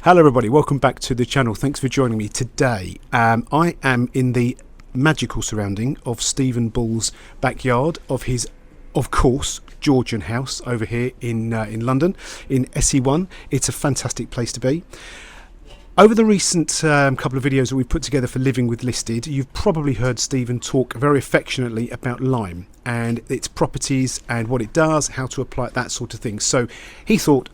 Hello everybody, welcome back to the channel. Thanks for joining me today. I am in the magical surrounding of Stephen Bull's backyard of his, of course, Georgian house over here in London, in SE1. It's a fantastic place to be. Over the recent couple of videos that we've put together for Living with Listed, you've probably heard Stephen talk very affectionately about lime and its properties and what it does, how to apply it, that sort of thing. So he thought,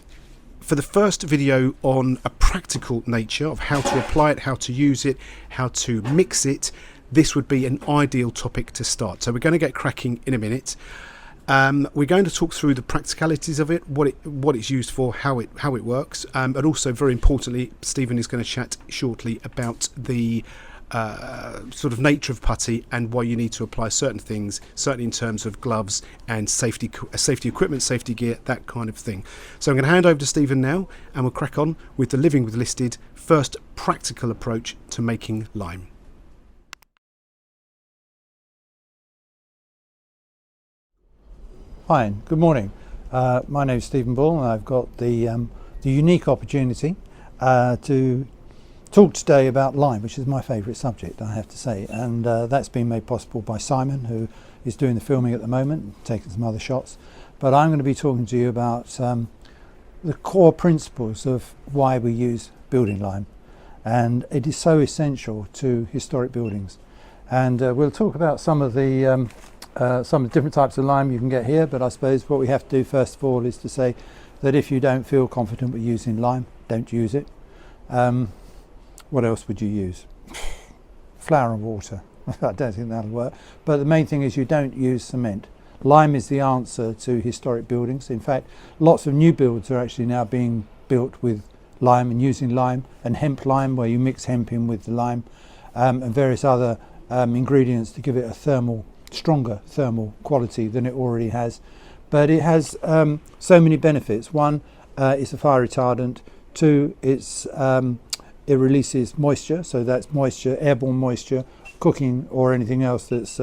for the first video on a practical nature of how to apply it, how to use it, how to mix it, this would be an ideal topic to start. So we're going to get cracking in a minute. We're going to talk through the practicalities of it, what it's used for, how it works, but also very importantly, Stephen is going to chat shortly about the sort of nature of putty and why you need to apply certain things, certainly in terms of gloves and safety equipment, safety gear, that kind of thing. So I'm going to hand over to Stephen now and we'll crack on with the Living with Listed first practical approach to making lime. Hi, good morning. My name is Stephen Bull and I've got the unique opportunity to talk today about lime, which is my favourite subject, I have to say, and that's been made possible by Simon, who is doing the filming at the moment, taking some other shots. But I'm going to be talking to you about the core principles of why we use building lime, and it is so essential to historic buildings. And we'll talk about some of the different types of lime you can get here, but I suppose what we have to do first of all is to say that if you don't feel confident with using lime, don't use it. What else would you use? Flour and water. I don't think that'll work. But the main thing is you don't use cement. Lime is the answer to historic buildings. In fact, lots of new builds are actually now being built with lime and using lime and hemp lime, where you mix hemp in with the lime and various other ingredients to give it a stronger thermal quality than it already has. But it has so many benefits. One, it's a fire retardant. Two, it releases moisture, so that's moisture, airborne moisture, cooking or anything else that's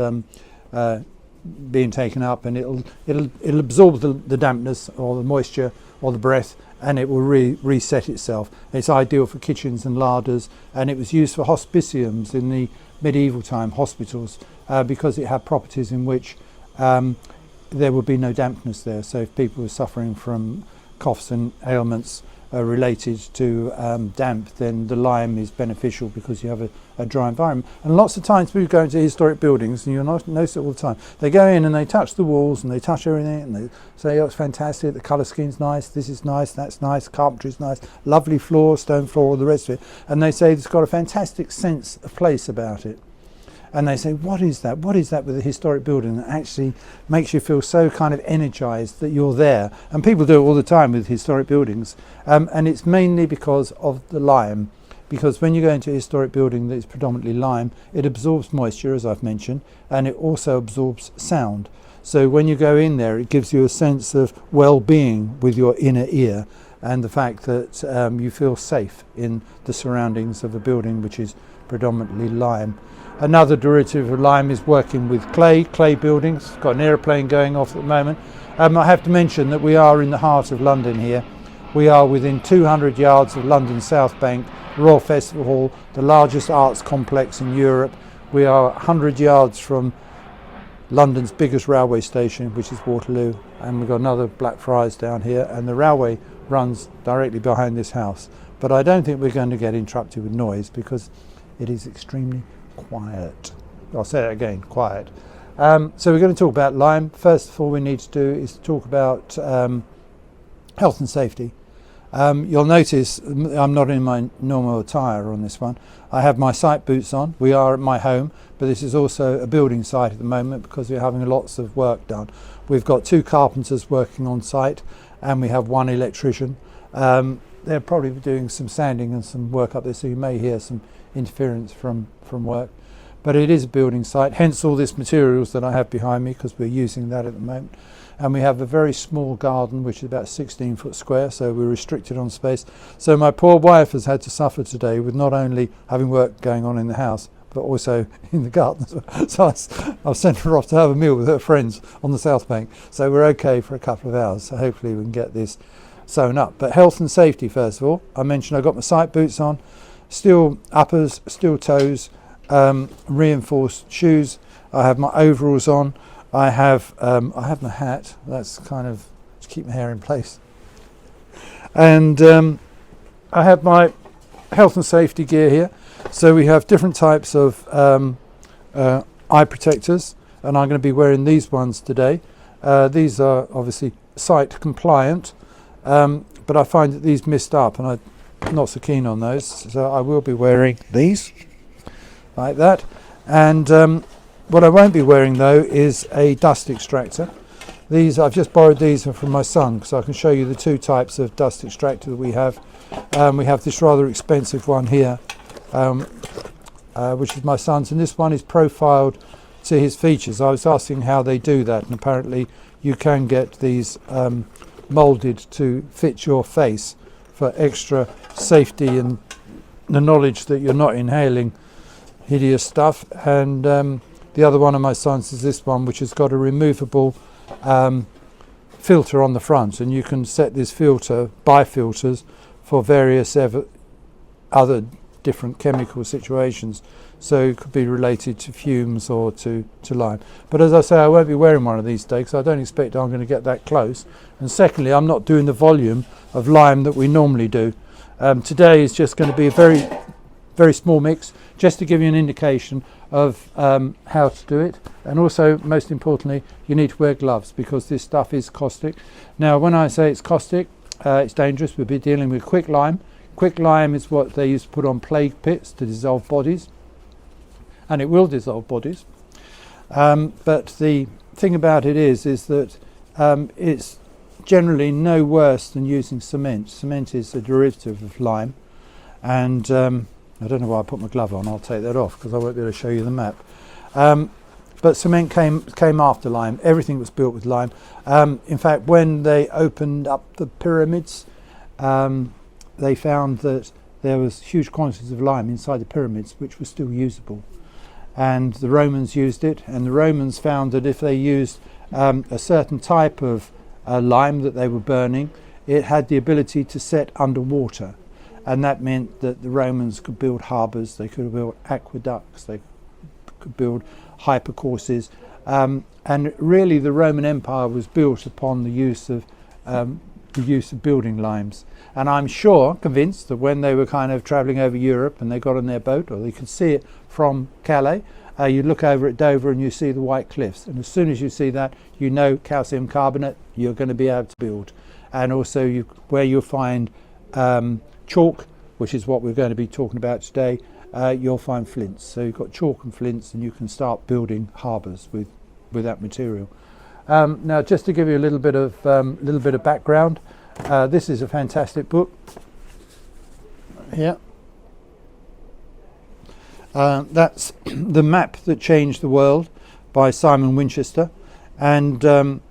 being taken up, and it'll absorb the dampness or the moisture or the breath, and it will reset itself. It's ideal for kitchens and larders, and it was used for hospiciums in the medieval time, hospitals, because it had properties in which there would be no dampness there. So if people were suffering from coughs and ailments related to damp, then the lime is beneficial because you have a dry environment. And lots of times people go into historic buildings, and you'll notice it all the time. They go in and they touch the walls and they touch everything and they say, oh, it's fantastic, the colour scheme's nice, this is nice, that's nice, carpentry's nice, lovely floor, stone floor, all the rest of it. And they say it's got a fantastic sense of place about it. And they say, what is that? What is that with a historic building that actually makes you feel so kind of energised that you're there? And people do it all the time with historic buildings. And it's mainly because of the lime. Because when you go into a historic building that is predominantly lime, it absorbs moisture, as I've mentioned, and it also absorbs sound. So when you go in there, it gives you a sense of well-being with your inner ear, and the fact that you feel safe in the surroundings of a building which is predominantly lime. Another derivative of lime is working with clay buildings. Got an aeroplane going off at the moment. I have to mention that we are in the heart of London here. We are within 200 yards of London South Bank, Royal Festival Hall, the largest arts complex in Europe. We are 100 yards from London's biggest railway station, which is Waterloo, and we've got another Blackfriars down here, and the railway runs directly behind this house. But I don't think we're going to get interrupted with noise because it is extremely quiet. I'll say that again, quiet. So we're going to talk about lime. First of all we need to do is to talk about health and safety. You'll notice I'm not in my normal attire on this one. I have my site boots on. We are at my home, but this is also a building site at the moment because we're having lots of work done. We've got 2 carpenters working on site and we have 1 electrician. They're probably doing some sanding and some work up there, so you may hear some interference from work. But it is a building site, hence all these materials that I have behind me, because we're using that at the moment. And we have a very small garden, which is about 16 foot square, so we're restricted on space. So my poor wife has had to suffer today with not only having work going on in the house, but also in the garden. So I've sent her off to have a meal with her friends on the South Bank. So we're okay for a couple of hours. So hopefully we can get this sewn up. But health and safety first of all. I mentioned I got my sight boots on, steel uppers, steel toes, reinforced shoes. I have my overalls on. I have my hat. That's kind of to keep my hair in place. And I have my health and safety gear here. So we have different types of eye protectors, and I'm going to be wearing these ones today. These are obviously sight compliant, but I find that these mist up, and I'm not so keen on those. So I will be wearing these like that. And what I won't be wearing though is a dust extractor. These, I've just borrowed these from my son, so I can show you the two types of dust extractor that we have. We have this rather expensive one here, which is my son's, and this one is profiled to his features. I was asking how they do that, and apparently you can get these moulded to fit your face for extra safety and the knowledge that you're not inhaling hideous stuff. And the other one of my sons is this one, which has got a removable filter on the front, and you can set this filter, bifilters, for various other different chemical situations. So it could be related to fumes or to lime. But as I say, I won't be wearing one of these today because I don't expect I'm going to get that close. And secondly, I'm not doing the volume of lime that we normally do. Today is just going to be a very, very small mix, just to give you an indication of how to do it. And also, most importantly, you need to wear gloves because this stuff is caustic. Now, when I say it's caustic, it's dangerous. We'll be dealing with quicklime. Quicklime is what they used to put on plague pits to dissolve bodies, and it will dissolve bodies. But the thing about it is that it's generally no worse than using cement. Cement is a derivative of lime, and I don't know why I put my glove on. I'll take that off because I won't be able to show you the map. But cement came after lime. Everything was built with lime. In fact, when they opened up the pyramids, they found that there was huge quantities of lime inside the pyramids which were still usable. And the Romans used it, and the Romans found that if they used a certain type of lime that they were burning, it had the ability to set underwater. And that meant that the Romans could build harbours, they could build aqueducts, they could build hypercourses, and really the Roman Empire was built upon the use of building limes. And I'm convinced that when they were kind of travelling over Europe and they got on their boat, or they could see it from Calais, you look over at Dover and you see the white cliffs, and as soon as you see that, you know calcium carbonate, you're going to be able to build. And also where you'll find chalk, which is what we're going to be talking about today, you'll find flints. So you've got chalk and flints, and you can start building harbours with that material. Now, just to give you a little bit of background, this is a fantastic book. Here, that's The Map That Changed the World by Simon Winchester, and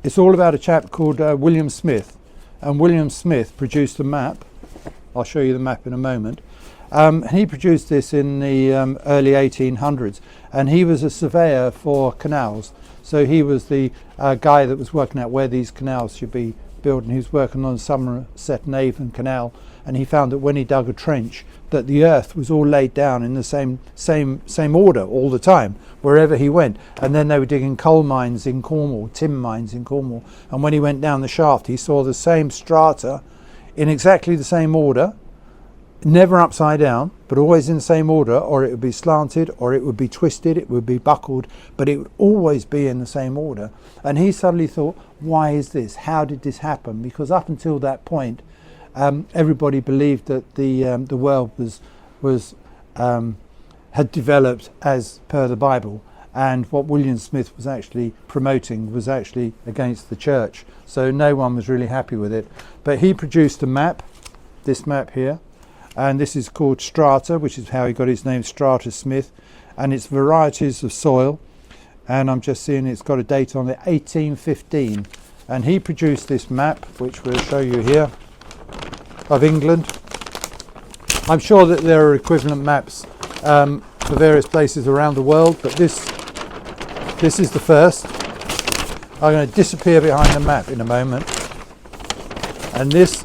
it's all about a chap called William Smith. And William Smith produced a map. I'll show you the map in a moment. He produced this in the early 1800s, and he was a surveyor for canals. So he was the guy that was working out where these canals should be built, and he was working on the Somerset and Avon Canal, and he found that when he dug a trench, that the earth was all laid down in the same order all the time wherever he went. And then they were digging coal mines in Cornwall, tin mines in Cornwall, and when he went down the shaft, he saw the same strata in exactly the same order, never upside down, but always in the same order, or it would be slanted, or it would be twisted, it would be buckled, but it would always be in the same order. And he suddenly thought, why is this? How did this happen? Because up until that point, everybody believed that the world had developed as per the Bible, and what William Smith was actually promoting was actually against the church. So no one was really happy with it. But he produced a map, this map here, and this is called Strata, which is how he got his name, Strata Smith, and it's varieties of soil. And I'm just seeing it's got a date on it, 1815. And he produced this map, which we'll show you here, of England. I'm sure that there are equivalent maps for various places around the world, but this is the first. are going to disappear behind the map in a moment. And this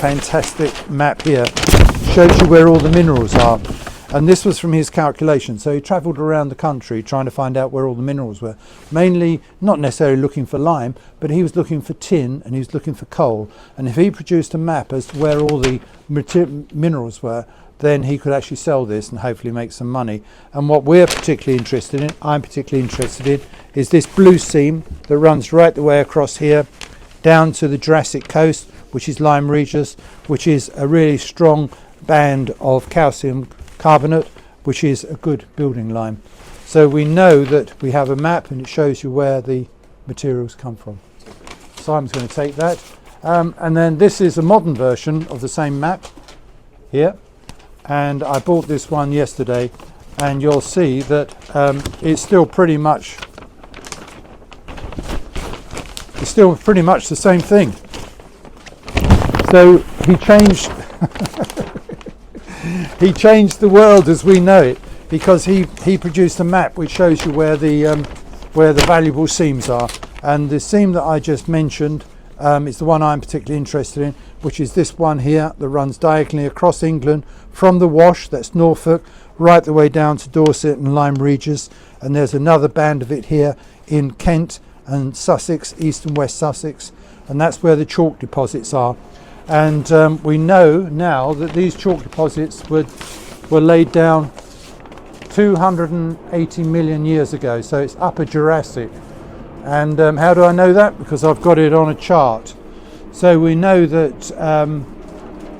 fantastic map here shows you where all the minerals are. And this was from his calculation. So he travelled around the country trying to find out where all the minerals were. Mainly, not necessarily looking for lime, but he was looking for tin and he was looking for coal. And if he produced a map as to where all the minerals were, then he could actually sell this and hopefully make some money. And what we're particularly interested in, I'm particularly interested in, is this blue seam that runs right the way across here, down to the Jurassic coast, which is Lyme Regis, which is a really strong band of calcium carbonate, which is a good building lime. So we know that we have a map and it shows you where the materials come from. Simon's going to take that. And then this is a modern version of the same map here. And I bought this one yesterday, and you'll see that it's still pretty much the same thing. So he changed he changed the world as we know it, because he produced a map which shows you where the valuable seams are. And the seam that I just mentioned is the one I'm particularly interested in, which is this one here that runs diagonally across England from the Wash, that's Norfolk, right the way down to Dorset and Lyme Regis. And there's another band of it here in Kent and Sussex, East and West Sussex, and that's where the chalk deposits are. And we know now that these chalk deposits were laid down 280 million years ago, so it's Upper Jurassic. And how do I know that? Because I've got it on a chart. So we know that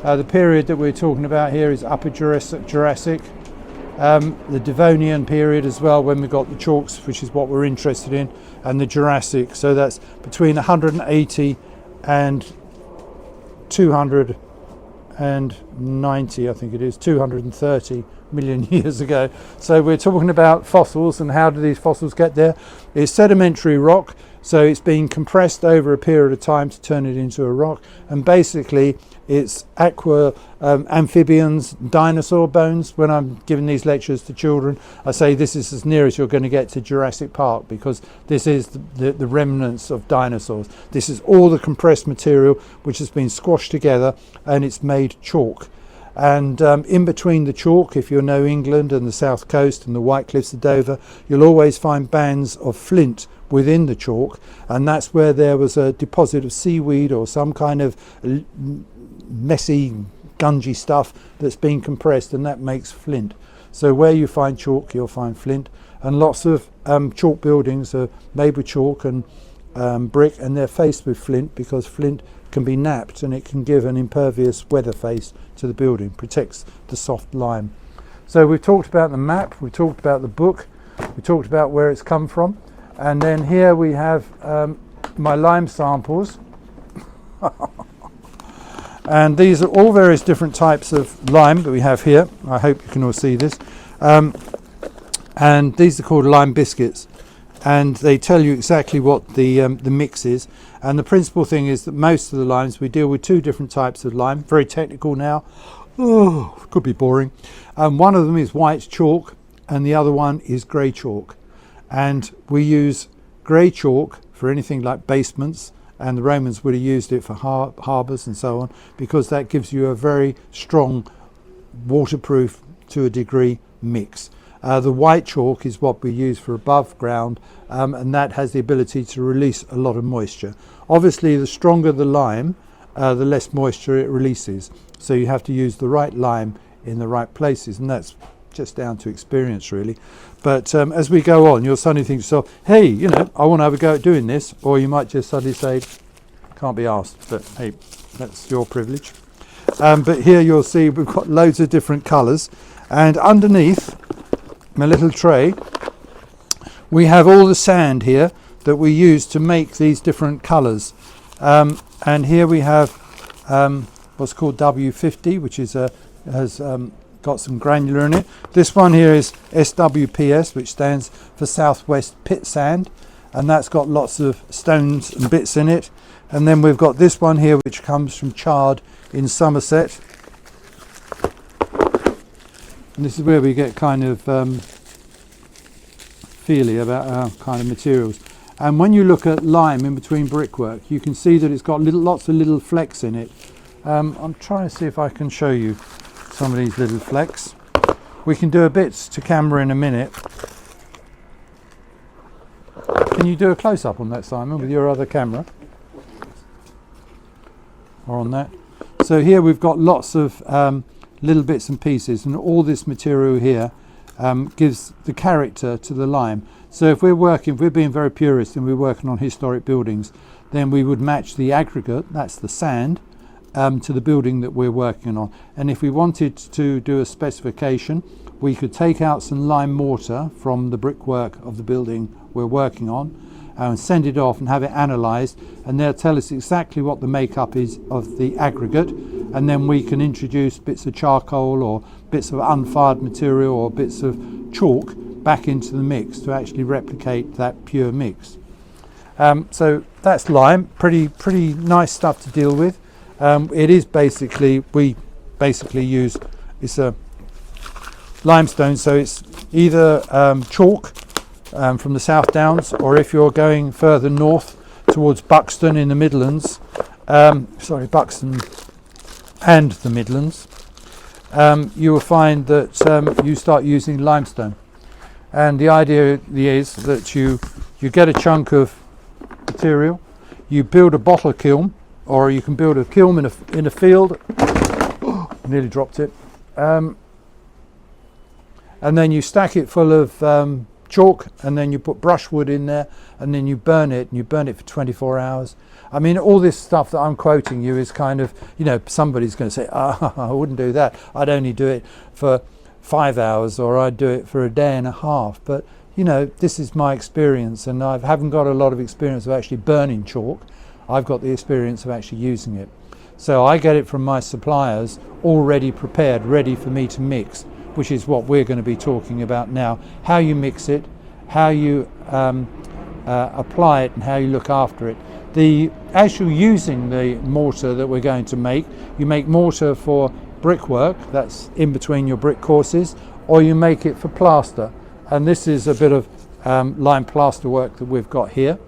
the period that we're talking about here is Upper Jurassic, the Devonian period as well, when we got the chalks, which is what we're interested in, and the Jurassic. So that's between 180 and 290, I think it is, 230 million years ago. So we're talking about fossils, and how do these fossils get there? It's sedimentary rock, so it's been compressed over a period of time to turn it into a rock, and basically it's amphibians, dinosaur bones. When I'm giving these lectures to children, I say this is as near as you're going to get to Jurassic Park, because this is the remnants of dinosaurs. This is all the compressed material which has been squashed together, and it's made chalk. And in between the chalk, if you know England and the south coast and the White Cliffs of Dover, you'll always find bands of flint within the chalk, and that's where there was a deposit of seaweed or some kind of messy, gungy stuff that's been compressed, and that makes flint. So where you find chalk, you'll find flint. And lots of chalk buildings are made with chalk and brick, and they're faced with flint because flint can be napped and it can give an impervious weather face to the building, protects the soft lime. So we've talked about the map, we talked about the book, we talked about where it's come from, and then here we have my lime samples. And these are all various different types of lime that we have here. I hope you can all see this. And these are called lime biscuits, and they tell you exactly what the mix is. And the principal thing is that most of the limes, we deal with two different types of lime. Very technical now. Oh, could be boring. One of them is white chalk, and the other one is grey chalk. And we use grey chalk for anything like basements, and the Romans would have used it for harbours and so on, because that gives you a very strong, waterproof to a degree mix. The white chalk is what we use for above ground, and that has the ability to release a lot of moisture. Obviously, the stronger the lime, the less moisture it releases. So you have to use the right lime in the right places, and that's just down to experience, really. But as we go on, you'll suddenly think to yourself, hey, you know, I want to have a go at doing this, or you might just suddenly say, can't be asked, but hey, that's your privilege. But here you'll see we've got loads of different colours, and underneath my little tray we have all the sand here that we use to make these different colours. And here we have what's called W50, which is has got some granular in it. This one here is SWPS, which stands for Southwest Pit Sand, and that's got lots of stones and bits in it. And then we've got this one here, which comes from Chard in Somerset, and this is where we get kind of feely about our kind of materials. And when you look at lime in between brickwork, you can see that it's got lots of little flecks in it. I'm trying to see if I can show you some of these little flecks. We can do a bit to camera in a minute. Can you do a close-up on that, Simon, with your other camera? Or on that? So here we've got lots of little bits and pieces, and all this material here gives the character to the lime. So if we're being very purist and we're working on historic buildings, then we would match the aggregate, that's the sand, to the building that we're working on. And if we wanted to do a specification, we could take out some lime mortar from the brickwork of the building we're working on and send it off and have it analysed, and they'll tell us exactly what the makeup is of the aggregate, and then we can introduce bits of charcoal or bits of unfired material or bits of chalk back into the mix to actually replicate that pure mix. So that's lime, pretty nice stuff to deal with. It is we basically use, it's a limestone, so it's either chalk from the South Downs, or if you're going further north towards Buxton in the Midlands, Buxton and the Midlands, you will find that you start using limestone. And the idea is that you get a chunk of material, you build a bottle kiln, or you can build a kiln in a field. Nearly dropped it. And then you stack it full of chalk, and then you put brushwood in there, and then you burn it, and you burn it for 24 hours. I mean, all this stuff that I'm quoting you is kind of, somebody's going to say, I wouldn't do that. I'd only do it for 5 hours, or I'd do it for a day and a half. But, this is my experience, and I haven't got a lot of experience of actually burning chalk. I've got the experience of actually using it. So I get it from my suppliers already prepared, ready for me to mix, which is what we're going to be talking about now. How you mix it, how you apply it, and how you look after it. As you're using the mortar that we're going to make, you make mortar for brickwork, that's in between your brick courses, or you make it for plaster. And this is a bit of lime plaster work that we've got here.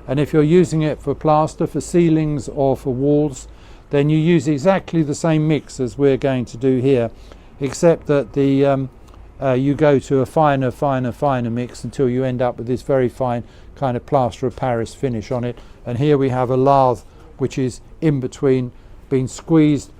And if you're using it for plaster, for ceilings or for walls, then you use exactly the same mix as we're going to do here, except that you go to a finer mix until you end up with this very fine kind of plaster of Paris finish on it. And here we have a lathe which is in between, being squeezed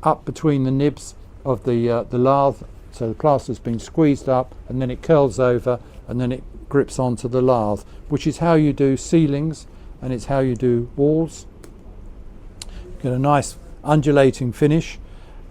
up between the nibs of the lathe. So the plaster's been squeezed up, and then it curls over, and then it grips onto the lathe, which is how you do ceilings, and it's how you do walls. Get a nice undulating finish,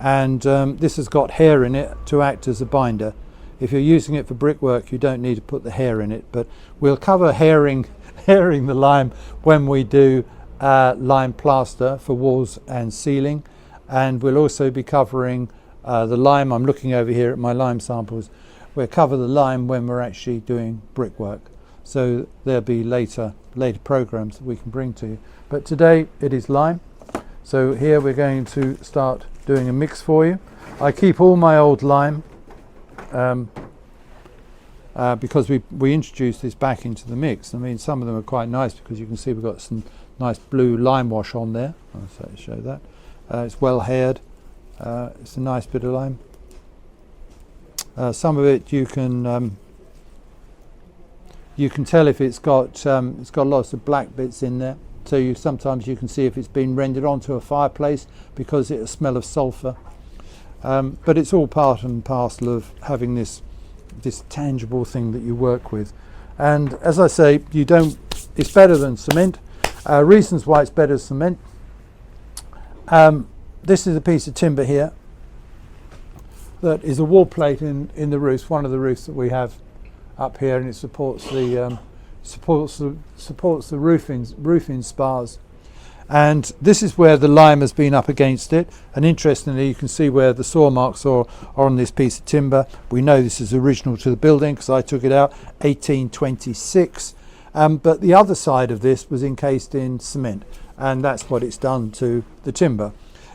and this has got hair in it to act as a binder. If you're using it for brickwork, you don't need to put the hair in it, but we'll cover hairing the lime when we do lime plaster for walls and ceiling, and we'll also be covering the lime. I'm looking over here at my lime samples. We'll cover the lime when we're actually doing brickwork. So there'll be later programs that we can bring to you. But today it is lime. So here we're going to start doing a mix for you. I keep all my old lime because we introduced this back into the mix. I mean, some of them are quite nice because you can see we've got some nice blue lime wash on there. I'll show that. It's well haired. It's a nice bit of lime. Some of it you can tell if it's got lots of black bits in there. So sometimes you can see if it's been rendered onto a fireplace because it'll smell of sulphur. But it's all part and parcel of having this tangible thing that you work with. And as I say, it's better than cement. Reasons why it's better than cement. This is a piece of timber here that is a wall plate in the roof, one of the roofs that we have up here, and it supports the roofing spars. And this is where the lime has been up against it, and interestingly you can see where the saw marks are on this piece of timber. We know this is original to the building because I took it out 1826, but the other side of this was encased in cement, and that's what it's done to the timber.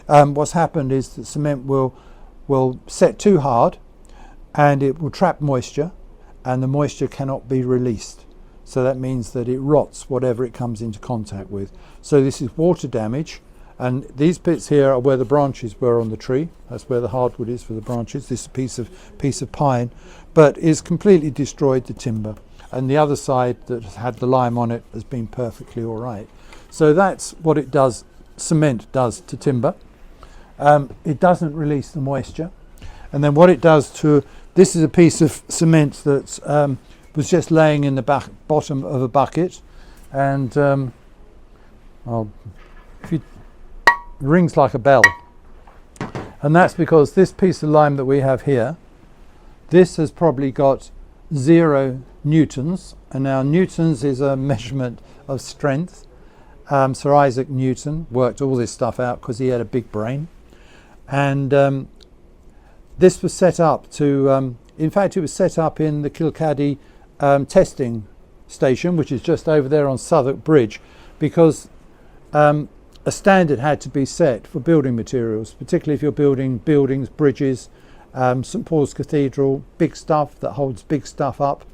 What's happened is that cement will set too hard, and it will trap moisture, and the moisture cannot be released. So that means that it rots whatever it comes into contact with. So this is water damage, and these bits here are where the branches were on the tree. That's where the hardwood is for the branches. This piece of pine, but it's completely destroyed the timber. And the other side that had the lime on it has been perfectly all right. So that's what it does. Cement does to timber. It doesn't release the moisture, and then what it does to this is a piece of cement that was just laying in the bottom of a bucket, and if it rings like a bell, and that's because this piece of lime that we have here, this has probably got 0 newtons, and now newtons is a measurement of strength. Sir Isaac Newton worked all this stuff out because he had a big brain. And this was set up to, in fact, it was set up in the Kilcaddy testing station, which is just over there on Southwark Bridge, because a standard had to be set for building materials, particularly if you're building buildings, bridges, St Paul's Cathedral, big stuff that holds big stuff up,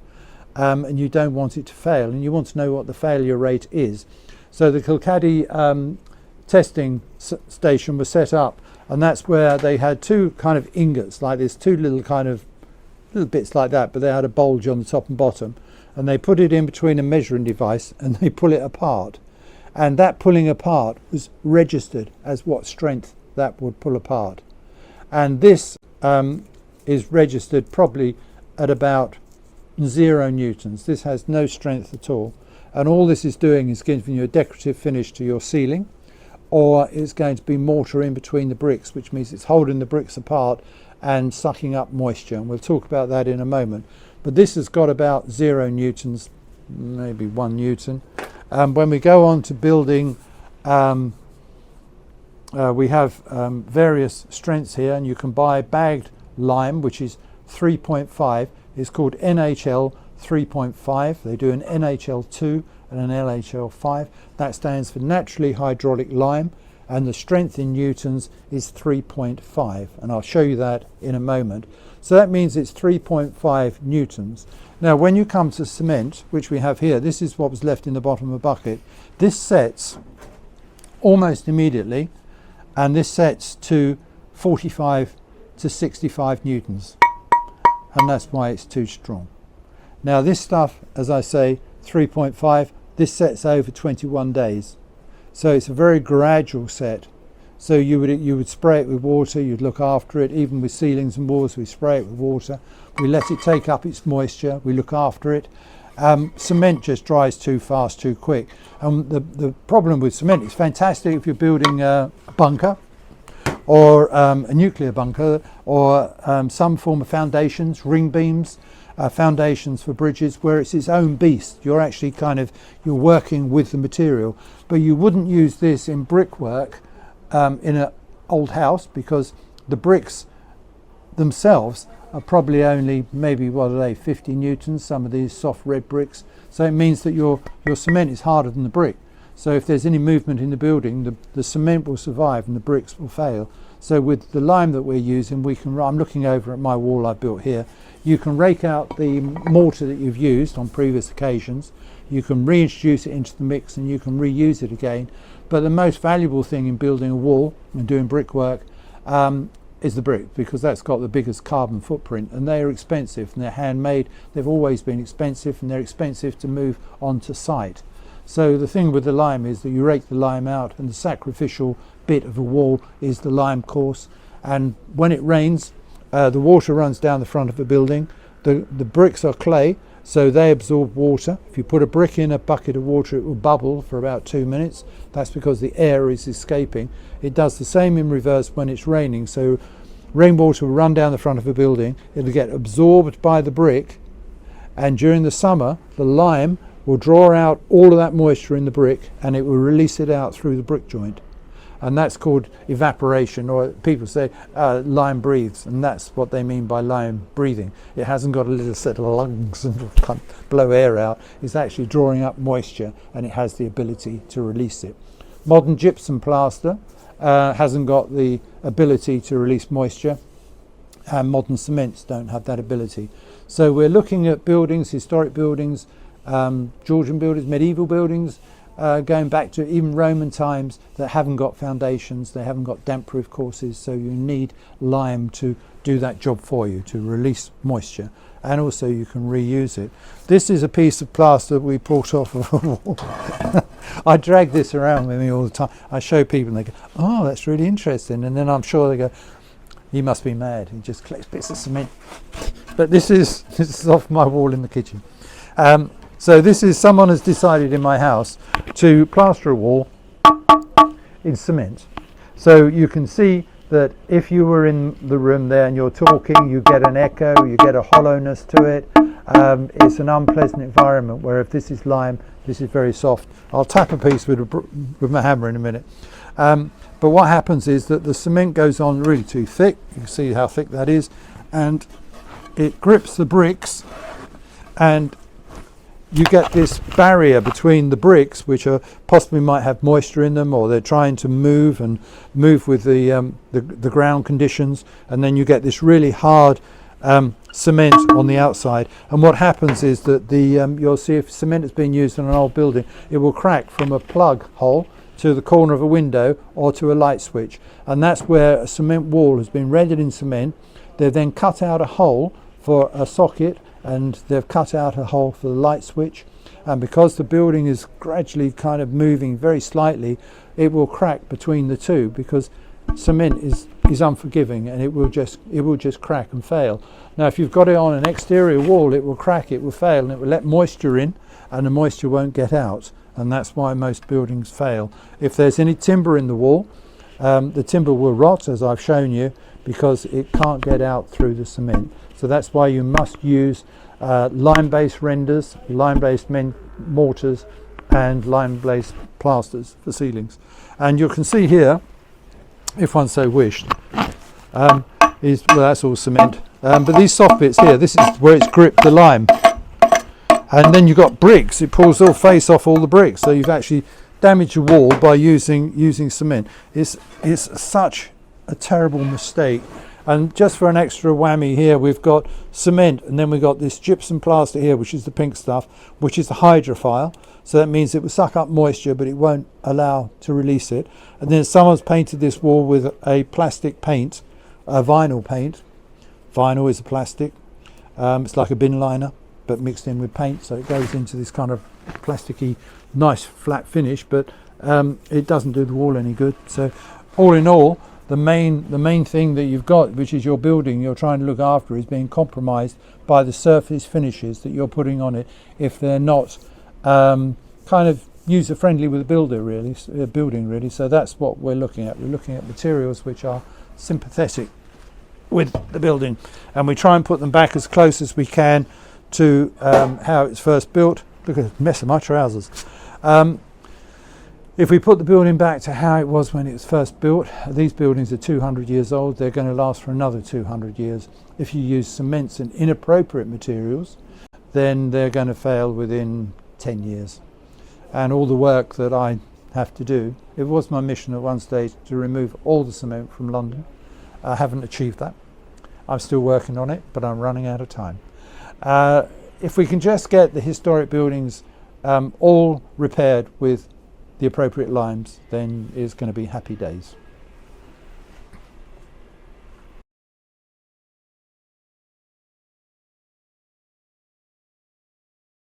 and you don't want it to fail, and you want to know what the failure rate is. So the Kilcaddy testing station was set up, and that's where they had 2 kind of ingots like this, 2 little bits like that, but they had a bulge on the top and bottom, and they put it in between a measuring device and they pull it apart, and that pulling apart was registered as what strength that would pull apart. And this is registered probably at about 0 newtons. This has no strength at all, and all this is doing is giving you a decorative finish to your ceiling, or it's going to be mortar in between the bricks, which means it's holding the bricks apart and sucking up moisture, and we'll talk about that in a moment. But this has got about 0 newtons, maybe 1 newton. When we go on to building, we have various strengths here, and you can buy bagged lime, which is 3.5. It's called NHL 3.5. They do an NHL 2 and an LHL 5. That stands for naturally hydraulic lime, and the strength in newtons is 3.5, and I'll show you that in a moment. So that means it's 3.5 newtons. Now when you come to cement, which we have here, this is what was left in the bottom of a bucket. This sets almost immediately, and this sets to 45 to 65 newtons, and that's why it's too strong. Now this stuff, as I say, 3.5, this sets over 21 days. So it's a very gradual set. So you would spray it with water, you'd look after it, even with ceilings and walls, we spray it with water. We let it take up its moisture, we look after it. Cement just dries too fast, too quick. And the problem with cement is fantastic if you're building a bunker, or a nuclear bunker, or some form of foundations, ring beams, foundations for bridges, where it's its own beast. You're actually you're working with the material. But you wouldn't use this in brickwork in an old house, because the bricks themselves are probably only maybe 50 newtons, some of these soft red bricks. So it means that your cement is harder than the brick. So if there's any movement in the building, the cement will survive and the bricks will fail. So with the lime that we're using, I'm looking over at my wall I built here. You can rake out the mortar that you've used on previous occasions. You can reintroduce it into the mix and you can reuse it again. But the most valuable thing in building a wall and doing brickwork is the brick, because that's got the biggest carbon footprint, and they are expensive and they're handmade. They've always been expensive, and they're expensive to move onto site. So the thing with the lime is that you rake the lime out, and the sacrificial bit of a wall is the lime course. And when it rains, the water runs down the front of a building. The bricks are clay, so they absorb water. If you put a brick in a bucket of water, it will bubble for about 2 minutes. That's because the air is escaping. It does the same in reverse when it's raining. So rainwater will run down the front of a building. It'll get absorbed by the brick, and during the summer, the lime will draw out all of that moisture in the brick, and it will release it out through the brick joint. And that's called evaporation, or people say lime breathes, and that's what they mean by lime breathing. It hasn't got a little set of lungs and can't blow air out. It's actually drawing up moisture, and it has the ability to release it. Modern gypsum plaster hasn't got the ability to release moisture, and modern cements don't have that ability. So we're looking at buildings, historic buildings, Georgian buildings, medieval buildings, going back to even Roman times, that haven't got foundations, they haven't got damp-proof courses, so you need lime to do that job for you, to release moisture, and also you can reuse it. This is a piece of plaster we brought off of a wall. I drag this around with me all the time. I show people and they go, oh, that's really interesting, and then I'm sure they go, he must be mad, he just collects bits of cement. But this is off my wall in the kitchen. So this is, someone has decided in my house to plaster a wall in cement. So you can see that if you were in the room there and you're talking, you get an echo, you get a hollowness to it. It's an unpleasant environment, where if this is lime, this is very soft. I'll tap a piece with my hammer in a minute. But what happens is that the cement goes on really too thick. You can see how thick that is, and it grips the bricks, and you get this barrier between the bricks, which are possibly might have moisture in them, or they're trying to move with the ground conditions, and then you get this really hard cement on the outside. And what happens is that you'll see, if cement has been used in an old building, it will crack from a plug hole to the corner of a window or to a light switch, and that's where a cement wall has been rendered in cement. They've then cut out a hole for a socket, and they've cut out a hole for the light switch, and because the building is gradually kind of moving very slightly, it will crack between the two, because cement is unforgiving, and it will just crack and fail. Now if you've got it on an exterior wall, it will crack, it will fail, and it will let moisture in, and the moisture won't get out, and that's why most buildings fail. If there's any timber in the wall, the timber will rot, as I've shown you, because it can't get out through the cement. So that's why you must use lime-based renders, lime-based mortars, and lime-based plasters for ceilings. And you can see here, if one so wished, well, that's all cement. But these soft bits here, this is where it's gripped the lime. And then you've got bricks. It pulls all face off all the bricks. So you've actually damaged your wall by using cement. It's such a terrible mistake. And just for an extra whammy here, we've got cement, and then we've got this gypsum plaster here, which is the pink stuff, which is the hydrophile. So that means it will suck up moisture, but it won't allow to release it. And then someone's painted this wall with a plastic paint, a vinyl paint. Vinyl is a plastic. It's like a bin liner, but mixed in with paint. So it goes into this kind of plasticky, nice flat finish, but it doesn't do the wall any good. So all in all, the main thing that you've got, which is your building you're trying to look after, is being compromised by the surface finishes that you're putting on it, if they're not kind of user friendly with the building really. So that's what we're looking at. We're looking at materials which are sympathetic with the building, and we try and put them back as close as we can to how it's first built. Look at the mess of my trousers. If we put the building back to how it was when it was first built, these buildings are 200 years old, they're going to last for another 200 years. If you use cements and inappropriate materials, then they're going to fail within 10 years. And all the work that I have to do, it was my mission at one stage to remove all the cement from London. I haven't achieved that. I'm still working on it, but I'm running out of time. If we can just get the historic buildings all repaired with the appropriate limes, then it's going to be happy days.